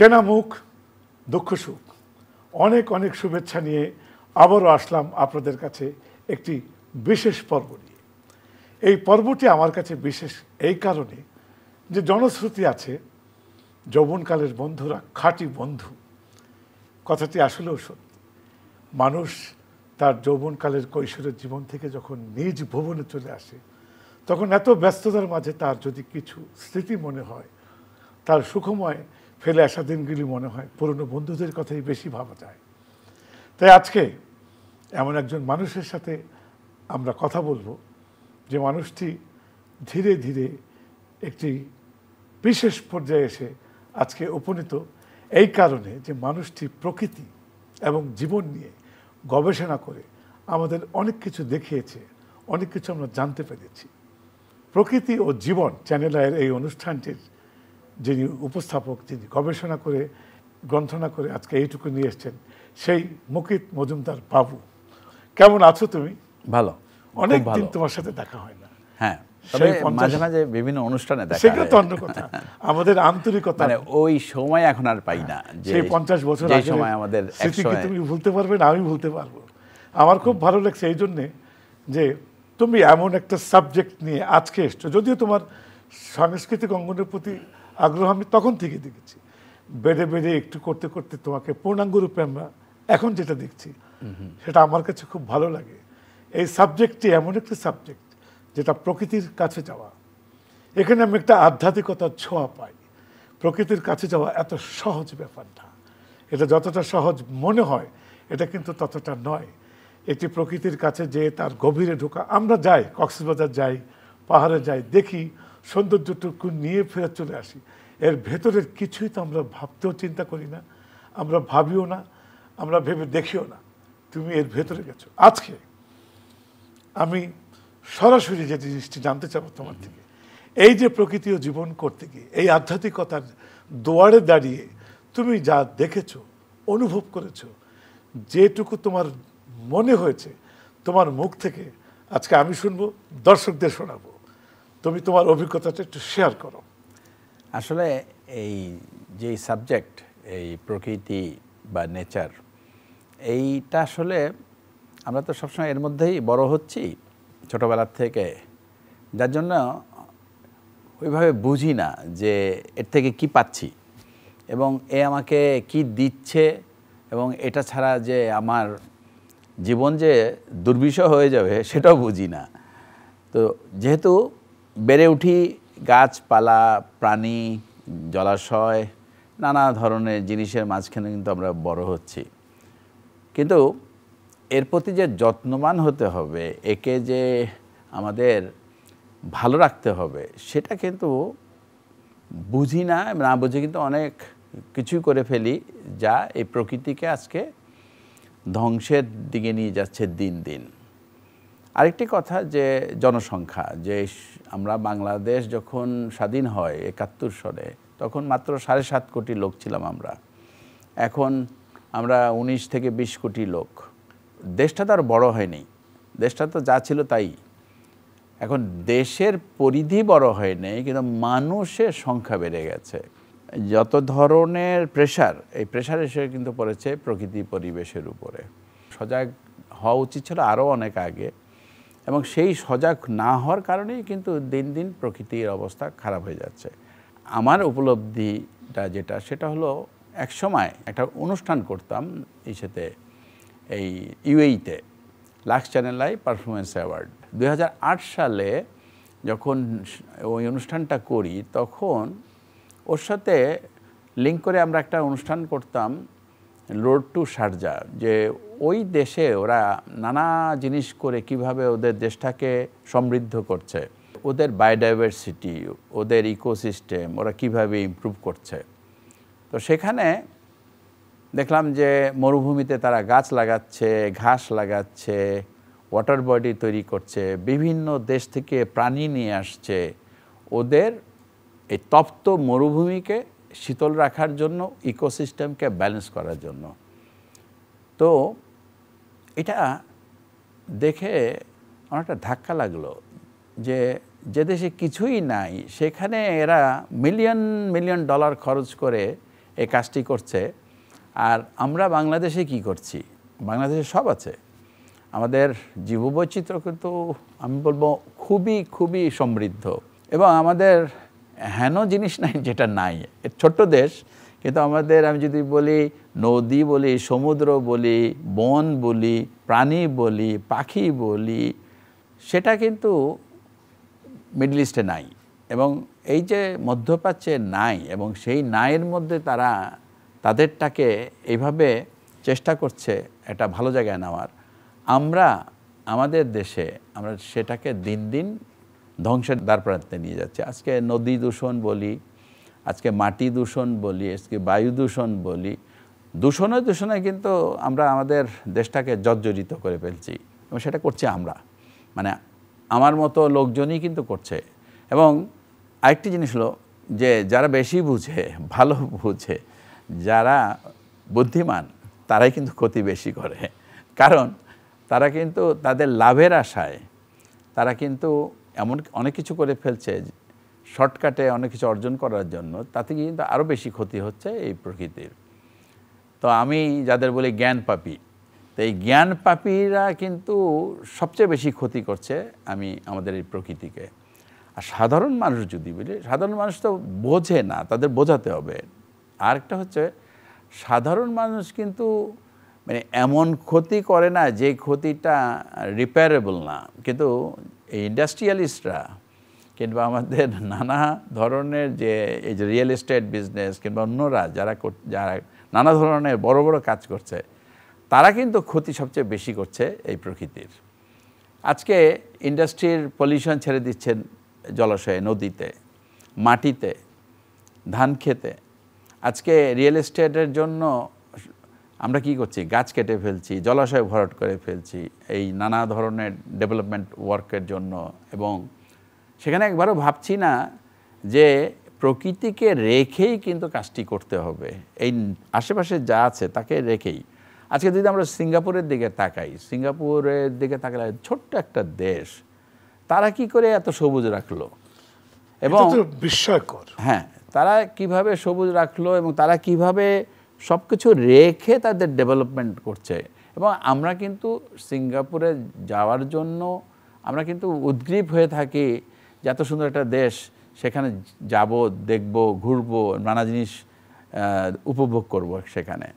চেনা মুখ, দুঃখ সুখ, অনেক অনেক শুভেচ্ছা নিয়ে আবারও আসলাম আপনাদের কাছে একটি বিশেষ পর্ব নিয়ে। এই পর্বটি আমার কাছে বিশেষ এই কারণে যে জনশ্রুতি আছে যৌবনকালের বন্ধুরা খাঁটি বন্ধু। কথাটি আসলেও সত্যি। মানুষ তার যৌবনকালের কৈশোরের জীবন থেকে যখন নিজ ভুবনে চলে আসে তখন এত ব্যস্ততার মাঝে তার যদি কিছু স্মৃতি মনে হয়, তার সুখময় ফেলে আসা দিনগুলি মনে হয়, পুরনো বন্ধুদের কথাই বেশি ভাবা যায়। তাই আজকে এমন একজন মানুষের সাথে আমরা কথা বলবো যে মানুষটি ধীরে ধীরে একটি বিশেষ পর্যায়ে এসে আজকে উপনীত, এই কারণে যে মানুষটি প্রকৃতি এবং জীবন নিয়ে গবেষণা করে আমাদের অনেক কিছু দেখিয়েছে, অনেক কিছু আমরা জানতে পেরেছি। প্রকৃতি ও জীবন চ্যানেল আয়ের এই অনুষ্ঠানটির যিনি উপস্থাপক, যিনি গবেষণা করে গ্রন্থনা করে আজকে এইটুকু নিয়ে এসছেন, সেই মুকিত মজুমদার বাবু। কেমন আছো তুমি? ভালো, অনেক দিন তোমার সাথে দেখা হয় না। হ্যাঁ, মাঝে মাঝে বিভিন্ন অনুষ্ঠানে দেখা সেটা তো অন্য কথা। আমাদের আন্তরিকতা মানে ওই সময় এখন আর পাই না। সেই 50 বছর যে সময় আমাদের স্মৃতিকে তুমি ভুলতে পারবে না, আমি ভুলতে পারবো। আমার খুব ভালো লাগছে এই জন্যে যে তুমি এমন একটা সাবজেক্ট নিয়ে আজকে এসছো। যদিও তোমার সাংস্কৃতিক অঙ্গনের প্রতি আগ্রহ আমি তখন থেকে দেখেছি, বেড়ে বেড়ে একটু করতে করতে তোমাকে পূর্ণাঙ্গ রূপে আমরা এখন যেটা দেখছি সেটা আমার কাছে খুব ভালো লাগে। এই সাবজেক্টটি এমন একটি সাবজেক্ট যেটা প্রকৃতির কাছে যাওয়া। এখানে আমি একটা আধ্যাত্মিকতার ছোঁয়া পাই। প্রকৃতির কাছে যাওয়া এত সহজ ব্যাপার না। এটা যতটা সহজ মনে হয় এটা কিন্তু ততটা নয়। এটি প্রকৃতির কাছে যে তার গভীরে ঢোকা। আমরা যাই, কক্সবাজার যাই, পাহাড়ে যাই, দেখি সৌন্দর্যটুকু নিয়ে ফেরত চলে আসি। এর ভেতরের কিছুই তো আমরা ভাবতেও চিন্তা করি না, আমরা ভাবিও না, আমরা ভেবে দেখিও না। তুমি এর ভেতরে গেছো। আজকে আমি সরাসরি যে জিনিসটি জানতে চাবো তোমার থেকে, এই যে প্রকৃতি ও জীবন করতে গিয়ে এই আধ্যাত্মিকতার দুয়ারে দাঁড়িয়ে তুমি যা দেখেছো, অনুভব করেছো, যেটুকু তোমার মনে হয়েছে তোমার মুখ থেকে আজকে আমি শুনবো, দর্শকদের শোনাবো। তুমি তোমার অভিজ্ঞতাটা একটু শেয়ার করো। আসলে এই যে সাবজেক্ট, এই প্রকৃতি বা নেচার, এইটা আসলে আমরা তো সবসময় এর মধ্যেই বড় হচ্ছি ছোটোবেলার থেকে, যার জন্য ওইভাবে বুঝি না যে এর থেকে কি পাচ্ছি এবং এ আমাকে কি দিচ্ছে, এবং এটা ছাড়া যে আমার জীবন যে দুর্বিষহ হয়ে যাবে সেটাও বুঝি না। তো যেহেতু বেড়ে উঠি গাছপালা, প্রাণী, জলাশয়, নানা ধরনের জিনিসের মাঝখানে কিন্তু আমরা বড় হচ্ছি, কিন্তু এর প্রতি যে যত্নবান হতে হবে, একে যে আমাদের ভালো রাখতে হবে, সেটা কিন্তু বুঝি না। না বুঝে কিন্তু অনেক কিছুই করে ফেলি যা এই প্রকৃতিকে আজকে ধ্বংসের দিকে নিয়ে যাচ্ছে দিন দিন। আরেকটি কথা যে জনসংখ্যা, যে আমরা বাংলাদেশ যখন স্বাধীন হয় 71 সালে, তখন মাত্র 7.5 কোটি লোক ছিলাম আমরা। এখন আমরা 19 থেকে 20 কোটি লোক। দেশটা তো আর বড় হয়নি, দেশটা তো যা ছিল তাই। এখন দেশের পরিধি বড় হয়নি, কিন্তু মানুষের সংখ্যা বেড়ে গেছে। যত ধরনের প্রেশার, এই প্রেশার এসে কিন্তু পড়েছে প্রকৃতি পরিবেশের উপরে। সজাগ হওয়া উচিত ছিল আরও অনেক আগে, এবং সেই সজাগ না হওয়ার কারণেই কিন্তু দিন দিন প্রকৃতির অবস্থা খারাপ হয়ে যাচ্ছে। আমার উপলব্ধিটা যেটা, সেটা হলো একসময় একটা অনুষ্ঠান করতাম ইসেতে, এই ইউএইতে, Lux channel I performance award. 2008 সালে যখন ওই অনুষ্ঠানটা করি, তখন ওর সাথে লিঙ্ক করে আমরা একটা অনুষ্ঠান করতাম, রোড টু শারজা, যে ওই দেশে ওরা নানা জিনিস করে কিভাবে ওদের দেশটাকে সমৃদ্ধ করছে, ওদের বায়োডাইভার্সিটি, ওদের ইকোসিস্টেম ওরা কিভাবে ইমপ্রুভ করছে। তো সেখানে দেখলাম যে মরুভূমিতে তারা গাছ লাগাচ্ছে, ঘাস লাগাচ্ছে, ওয়াটার বডি তৈরি করছে, বিভিন্ন দেশ থেকে প্রাণী নিয়ে আসছে ওদের এই তপ্ত মরুভূমিকে শীতল রাখার জন্য, ইকোসিস্টেমকে ব্যালেন্স করার জন্য। তো এটা দেখে আমার একটা ধাক্কা লাগলো যে যে দেশে কিছুই নাই সেখানে এরা মিলিয়ন মিলিয়ন ডলার খরচ করে এই কাজটি করছে। আর আমরা বাংলাদেশে কি করছি? বাংলাদেশে সব আছে, আমাদের জীববৈচিত্র্য কিন্তু আমি বলবো খুবই খুবই সমৃদ্ধ, এবং আমাদের হেন জিনিস নাই যেটা নাই। ছোট্ট দেশ, কিন্তু আমাদের আমি যদি বলি নদী বলি, সমুদ্র বলি, বন বলি, প্রাণী বলি, পাখি বলি, সেটা কিন্তু মিডল ইস্টে নাই। এবং এই যে মধ্যপ্রাচ্যে নাই, এবং সেই নাইয়ের মধ্যে তারা তাদেরটাকে এইভাবে চেষ্টা করছে একটা ভালো জায়গায় নেওয়ার। আমরা আমাদের দেশে আমরা সেটাকে দিন দিন ধ্বংসের দ্বারপ্রান্তে নিয়ে যাচ্ছে। আজকে নদী দূষণ বলি, আজকে মাটি দূষণ বলি, আজকে বায়ু দূষণ বলি, দূষণে কিন্তু আমরা আমাদের দেশটাকে জর্জরিত করে ফেলছি, এবং সেটা করছি আমরা, মানে আমার মতো লোকজনই কিন্তু করছে। এবং আরেকটি জিনিস হলো যে যারা বেশি বুঝে, ভালো বুঝে, যারা বুদ্ধিমান, তারাই কিন্তু ক্ষতি বেশি করে। কারণ তারা কিন্তু তাদের লাভের আশায় তারা কিন্তু এমন অনেক কিছু করে ফেলছে, শর্টকাটে অনেক কিছু অর্জন করার জন্য, তাতে কিন্তু আরও বেশি ক্ষতি হচ্ছে এই প্রকৃতির। তো আমি যাদের বলি জ্ঞান পাপী, তো এই জ্ঞান পাপীরা কিন্তু সবচেয়ে বেশি ক্ষতি করছে আমাদের এই প্রকৃতিকে। আর সাধারণ মানুষ যদি বলি, সাধারণ মানুষ তো বোঝে না, তাদের বোঝাতে হবে। আরেকটা হচ্ছে সাধারণ মানুষ কিন্তু মানে এমন ক্ষতি করে না যে ক্ষতিটা রিপেয়ারেবল না, কিন্তু এই ইন্ডাস্ট্রিয়ালিস্টরা কিংবা আমাদের নানা ধরনের যে এই যে রিয়েল এস্টেট বিজনেস কিংবা অন্যরা যারা নানা ধরনের বড় বড় কাজ করছে, তারা কিন্তু ক্ষতি সবচেয়ে বেশি করছে এই প্রকৃতির। আজকে ইন্ডাস্ট্রির পলিউশন ছেড়ে দিচ্ছেন জলাশয়ে, নদীতে, মাটিতে, ধান খেতে। আজকে রিয়েল এস্টেটের জন্য আমরা কি করছি? গাছ কেটে ফেলছি, জলাশয় ভরাট করে ফেলছি এই নানা ধরনের ডেভেলপমেন্ট ওয়ার্কের জন্য। এবং সেখানে একবারও ভাবছি না যে প্রকৃতিকে রেখেই কিন্তু কাজটি করতে হবে, এই আশেপাশে যা আছে তাকে রেখেই। আজকে যদি আমরা সিঙ্গাপুরের দিকে তাকাই, সিঙ্গাপুরের দিকে তাকালে ছোট্ট একটা দেশ, তারা কি করে এত সবুজ রাখলো, এবং বিস্ময়কর। হ্যাঁ, তারা কিভাবে সবুজ রাখলো এবং তারা কিভাবে সব কিছু রেখে তাদের ডেভেলপমেন্ট করছে। এবং আমরা কিন্তু সিঙ্গাপুরে যাওয়ার জন্য আমরা কিন্তু উদ্গ্রীব হয়ে থাকি যে এত সুন্দর একটা দেশ, সেখানে যাব, দেখব, ঘুরবো, নানা জিনিস উপভোগ করব সেখানে।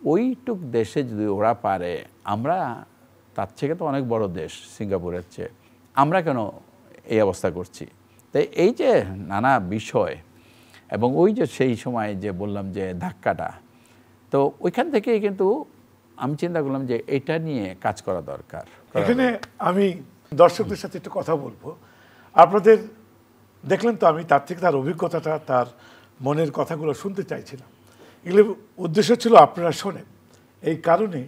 ওইটুক দেশে যদি ওরা পারে, আমরা তার থেকে তো অনেক বড় দেশ সিঙ্গাপুরের চেয়ে, আমরা কেন এই অবস্থা করছি? তাই এই যে নানা বিষয়, এবং ওই যে সেই সময় যে বললাম যে ধাক্কাটা, তো ওইখান থেকেই কিন্তু আমি চিন্তা করলাম যে এটা নিয়ে কাজ করা দরকার। এখানে আমি দর্শকদের সাথে একটু কথা বলবো। আপনাদের দেখলেন তো, আমি তার থেকে তার অভিজ্ঞতাটা, তার মনের কথাগুলো শুনতে চাইছিলাম। এগুলো উদ্দেশ্য ছিল আপনারা শোনেন, এই কারণে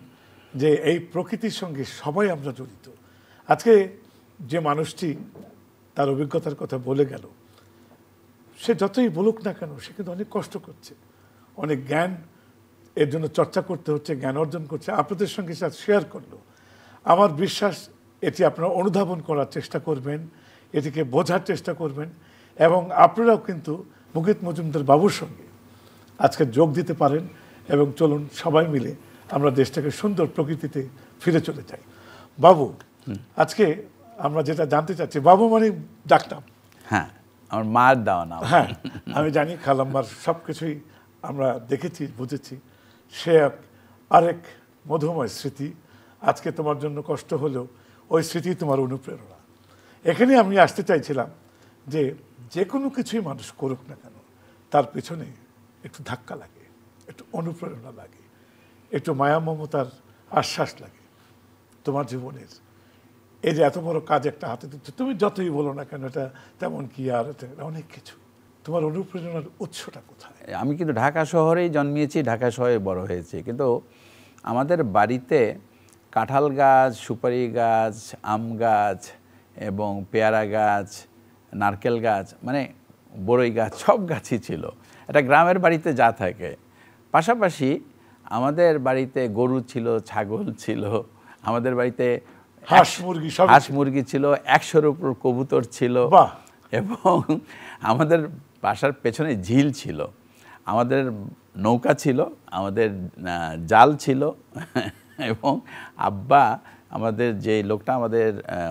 যে এই প্রকৃতির সঙ্গে সবাই আমরা জড়িত। আজকে যে মানুষটি তার অভিজ্ঞতার কথা বলে গেল, সে যতই বলুক না কেন, সে কিন্তু অনেক কষ্ট করছে, অনেক জ্ঞান এর জন্য চর্চা করতে হচ্ছে, জ্ঞান অর্জন করছে, আপনাদের সঙ্গে সে শেয়ার করলো। আমার বিশ্বাস এটি আপনারা অনুধাবন করার চেষ্টা করবেন, এটিকে বোঝার চেষ্টা করবেন, এবং আপনারাও কিন্তু মুকিত মজুমদার বাবুর সঙ্গে আজকে যোগ দিতে পারেন। এবং চলুন সবাই মিলে আমরা দেশটাকে সুন্দর প্রকৃতিতে ফিরে চলে যাই। বাবু, আজকে আমরা যেটা জানতে চাচ্ছি, বাবু মানে ডাকনাম। হ্যাঁ, আমার মার দেওয়া নাম। হ্যাঁ, আমি জানি খালাম্মার সব কিছুই আমরা দেখেছি, বুঝেছি। সে আরেক মধুময় স্মৃতি। আজকে তোমার জন্য কষ্ট হলেও ওই স্মৃতি তোমার অনুপ্রেরণা। এখানে আমি আসতে চাইছিলাম যে যে কোনো কিছুই মানুষ করুক না কেন, তার পেছনে একটু ধাক্কা লাগে, একটু অনুপ্রেরণা লাগে, একটু মায়া মমতার আশ্বাস লাগে। তোমার জীবনের এই যে এত বড় কাজ একটা হাতে দিচ্ছ, তুমি যতই বলো না কেন এটা তেমন কি, আর অনেক কিছু, তোমার অনুপ্রেরণার উৎসটা কোথায়? আমি কিন্তু ঢাকা শহরেই জন্মিয়েছি, ঢাকা শহরে বড় হয়েছি, কিন্তু আমাদের বাড়িতে কাঁঠাল গাছ, সুপারি গাছ, আম গাছ এবং পেয়ারা গাছ, নারকেল গাছ, মানে বড়ই গাছ, সব গাছই ছিল। এটা গ্রামের বাড়িতে যা থাকে। পাশাপাশি আমাদের বাড়িতে গরু ছিল, ছাগল ছিল, আমাদের বাড়িতে হাঁস মুরগি ছিল, 100-র উপর কবুতর ছিল, এবং আমাদের বাসার পেছনে ঝিল ছিল। আমাদের নৌকা ছিল, আমাদের জাল ছিল এবং আব্বা আমাদের যে লোকটা আমাদের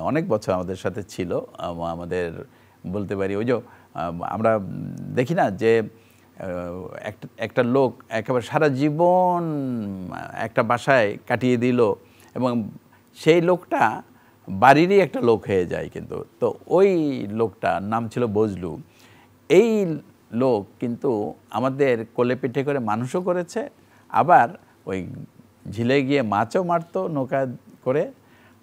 অনেক বছর আমাদের সাথে ছিল, আমাদের বলতে পারি ওই যে আমরা দেখি না যে একটা লোক একেবারে সারা জীবন একটা বাসায় কাটিয়ে দিল এবং সেই লোকটা বাড়িরই একটা লোক হয়ে যায়, কিন্তু তো ওই লোকটার নাম ছিল বজলু। এই লোক কিন্তু আমাদের কোলে পিঠে করে মানুষও করেছে, আবার ওই ঝিলে গিয়ে মাছও মারতো নৌকা করে,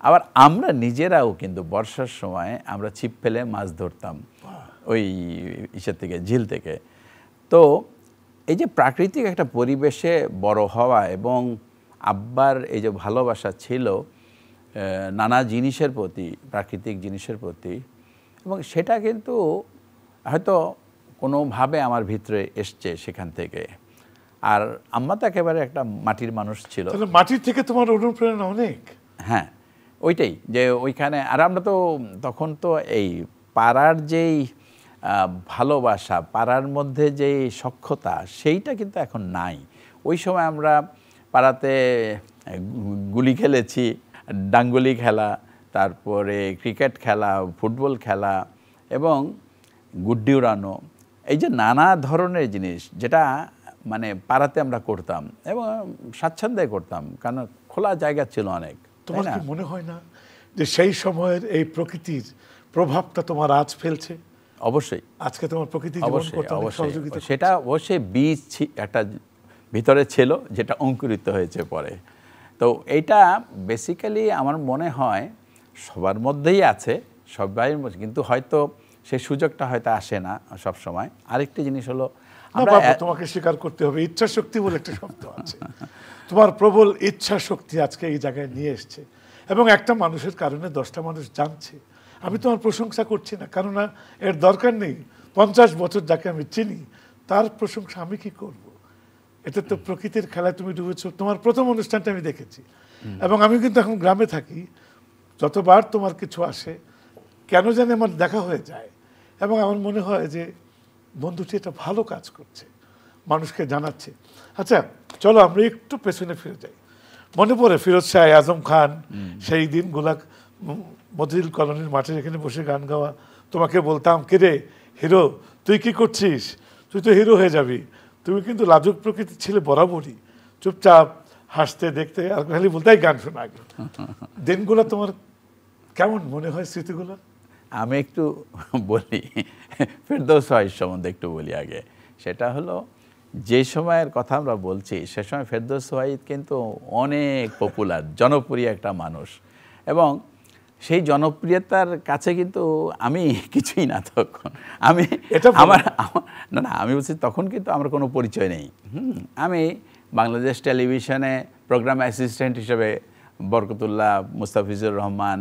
আবার আমরা নিজেরাও কিন্তু বর্ষার সময় আমরা ছিপ ফেলে মাছ ধরতাম ওই ইসের থেকে, ঝিল থেকে। তো এই যে প্রাকৃতিক একটা পরিবেশে বড় হওয়া এবং আব্বার এই যে ভালোবাসা ছিল নানা জিনিসের প্রতি, প্রাকৃতিক জিনিসের প্রতি, এবং সেটা কিন্তু হয়তো কোনোভাবে আমার ভিতরে এসছে সেখান থেকে। আর আম্মা তো একেবারে একটা মাটির মানুষ ছিল। মাটির থেকে তোমার অনুপ্রেরণা অনেক। হ্যাঁ, ওইটাই যে ওইখানে। আর আমরা তো তখন তো এই পাড়ার যেই ভালোবাসা, পাড়ার মধ্যে যেই সখ্যতা, সেইটা কিন্তু এখন নাই। ওই সময় আমরা পাড়াতে গুলি খেলেছি, ডাঙ্গুলি খেলা, তারপরে ক্রিকেট খেলা, ফুটবল খেলা এবং গুড্ডি উড়ানো, এই যে নানা ধরনের জিনিস যেটা মানে পাড়াতে আমরা করতাম এবং স্বাচ্ছন্দ্যে করতাম, কারণ খোলা জায়গা ছিল অনেক। তোমার কি মনে হয় না যে সেই সময়ের এই প্রকৃতির প্রভাবটা তোমার আজ ফেলছে? অবশ্যই। আজকে তোমার প্রকৃতি জীবন করতে অনেক সহযোগিতা। সেটা অবশ্যই বীজ একটা ভিতরে ছিল যেটা অঙ্কুরিত হয়েছে পরে। তো এইটা বেসিক্যালি আমার মনে হয় সবার মধ্যেই আছে, সবাই, কিন্তু হয়তো সেই সুযোগটা হয়তো আসে না সব সময়। আরেকটি জিনিস হলো, তোমাকে স্বীকার করতে হবে, ইচ্ছা শক্তি বলে একটা শব্দ আছে। তোমার প্রবল ইচ্ছা শক্তি আজকে এই জায়গায় নিয়ে এসছে, এবং একটা মানুষের কারণে 10টা মানুষ জানছে। আমি তোমার প্রশংসা করছি না, কেননা এর দরকার নেই। 50 বছর যাকে আমি চিনি তার প্রশংসা আমি কি করব? এটা তো প্রকৃতির খেলায় তুমি ডুবেছো। তোমার প্রথম অনুষ্ঠানটা আমি দেখেছি, এবং আমি কিন্তু এখন গ্রামে থাকি। যতবার তোমার কিছু আসে কেন জানি আমার দেখা হয়ে যায়, এবং আমার মনে হয় যে বন্ধুটি এটা ভালো কাজ করছে, মানুষকে জানাচ্ছে। আচ্ছা, চলো আমরা একটু পেছনে ফিরে যাই। মনে পড়ে ফিরোজ শাহ, আজম খান, সেই দিনগুলা মতিঝিল কলোনির মাঠে এখানে বসে গান গাওয়া। তোমাকে বলতাম, কিরে হিরো তুই কি করছিস, তুই তো হিরো হয়ে যাবি। তুমি কিন্তু লাজুক প্রকৃতি ছিলে বরাবরই, চুপচাপ হাসতে দেখতে, আর খালি বলতে গান শোনা আগে। দিনগুলো তোমার কেমন মনে হয়, স্মৃতিগুলো? আমি একটু বলি, ফেরদৌস ওয়াহিদ সম্বন্ধে একটু বলি আগে। সেটা হলো, যে সময়ের কথা আমরা বলছি সে সময় ফেরদৌস ওয়াহিদ কিন্তু অনেক পপুলার, জনপ্রিয় একটা মানুষ, এবং সেই জনপ্রিয়তার কাছে কিন্তু আমি কিছুই না তখন। আমি আমি বলছি তখন কিন্তু আমার কোনো পরিচয় নেই। আমি বাংলাদেশ টেলিভিশনে প্রোগ্রাম অ্যাসিস্ট্যান্ট হিসেবে বরকতুল্লাহ, মুস্তাফিজুর রহমান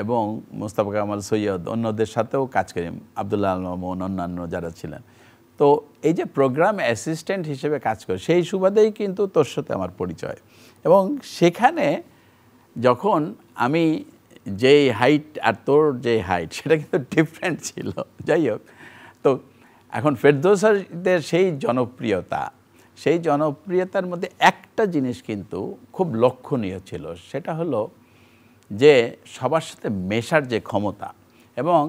এবং মুস্তাফা কামাল সৈয়দ, অন্যদের সাথেও কাজ করি, আবদুল্লাহ আল মামুন, অন্যান্য যারা ছিলেন। তো এই যে প্রোগ্রাম অ্যাসিস্ট্যান্ট হিসেবে কাজ করে, সেই সুবাদেই কিন্তু তোর সাথে আমার পরিচয়। এবং সেখানে যখন আমি যেই হাইট আর তোর যে হাইট, সেটা কিন্তু ডিফারেন্ট ছিল। যাই হোক, তো এখন ফেরদৌসের সেই জনপ্রিয়তা, সেই জনপ্রিয়তার মধ্যে একটা জিনিস কিন্তু খুব লক্ষণীয় ছিল, সেটা হলো যে সবার সাথে মেশার যে ক্ষমতা, এবং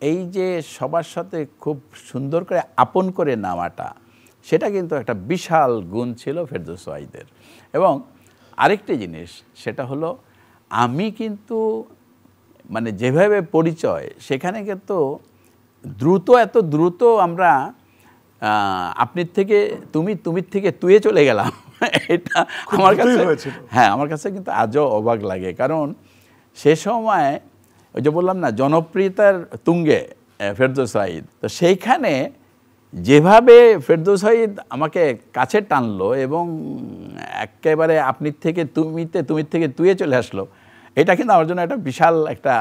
এই যে সবার সাথে খুব সুন্দর করে আপন করে নেওয়াটা, সেটা কিন্তু একটা বিশাল গুণ ছিল ফেরদৌস ওয়াহিদের। এবং আরেকটি জিনিস, সেটা হলো আমি কিন্তু মানে যেভাবে পরিচয়, সেখানে কিন্তু এত দ্রুত আমরা আপনির থেকে তুমির থেকে তুইয়ে চলে গেলাম। এটা আমার কাছে, হ্যাঁ, আমার কাছে কিন্তু আজও অবাক লাগে। কারণ সে সময় ওই যে বললাম না, জনপ্রিয়তার তুঙ্গে ফেরদৌস ওয়াহিদ, তো সেইখানে যেভাবে ফেরদৌস ওয়াহিদ আমাকে কাছে টানলো এবং একেবারে আপনির থেকে তুমির থেকে তুইয়ে চলে আসলো, এটা কিন্তু আমার জন্য একটা বিশাল একটা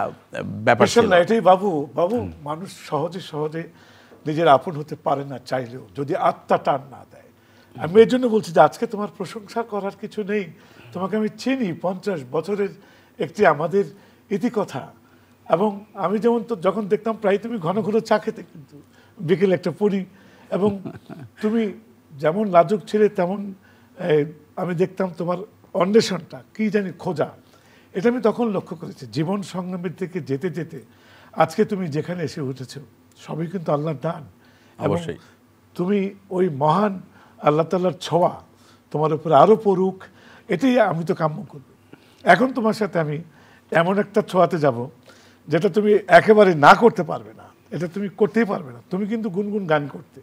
ব্যাপার ছিল। এটাই বাবু, মানুষ সহজে নিজের আপন হতে পারে না চাইলেও, যদি আত্মা টান না দেয়। আমি এই জন্য বলছি যে আজকে তোমার প্রশংসা করার কিছু নেই। তোমাকে আমি চিনি 50 বছরের একটি আমাদের ইতিকথা। এবং আমি যেমন তো যখন দেখতাম প্রায় তুমি ঘন ঘন চা খেতে, কিন্তু বিকেলে একটা পড়ি, এবং তুমি যেমন লাজুক ছিলে তেমন আমি দেখতাম তোমার অন্বেষণটা কি জানি খোঁজা, এটা আমি তখন লক্ষ্য করেছি। জীবন সংগ্রামের থেকে যেতে যেতে আজকে তুমি যেখানে এসে উঠেছো সবই কিন্তু আল্লাহর দান। এবং অবশ্যই। তুমি ওই মহান আল্লাহ তাআলার ছোঁয়া তোমার উপরে আরো পড়ুক, এটাই আমি তো কাম্য করব। এখন তোমার সাথে আমি এমন একটা ছোঁয়াতে যাব যেটা তুমি একেবারে না করতে পারবে না, এটা তুমি করতেই পারবে না। তুমি কিন্তু গুনগুন গান করতে,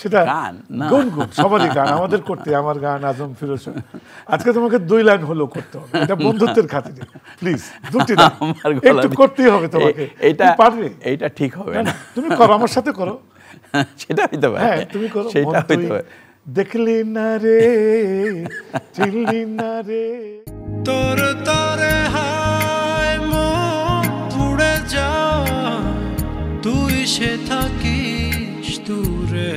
সেটা গান না। গুনগুন সবারই গান, আমাদের করতে, আমার গান, আজম ফিরোজ। আজকে তোমাকে 2 লাইন হলো করতে হবে, এটা বন্ধুত্বের খাতিরে প্লিজ, 2টি লাইন আমার গলা একটু করতেই হবে তোমাকে। এটা তুমি পারবে? এইটা ঠিক হবে না, না। না, তুমি করো, আমার সাথে করো। সেটা হইতে পারে। হ্যাঁ তুমি করো। সেটা মন তুই হইতে পারে। দেখলি না রে, চিনলি না রে। তোর তরে হায় মন উড়ে যা, তুই সে থাকিস দূরে।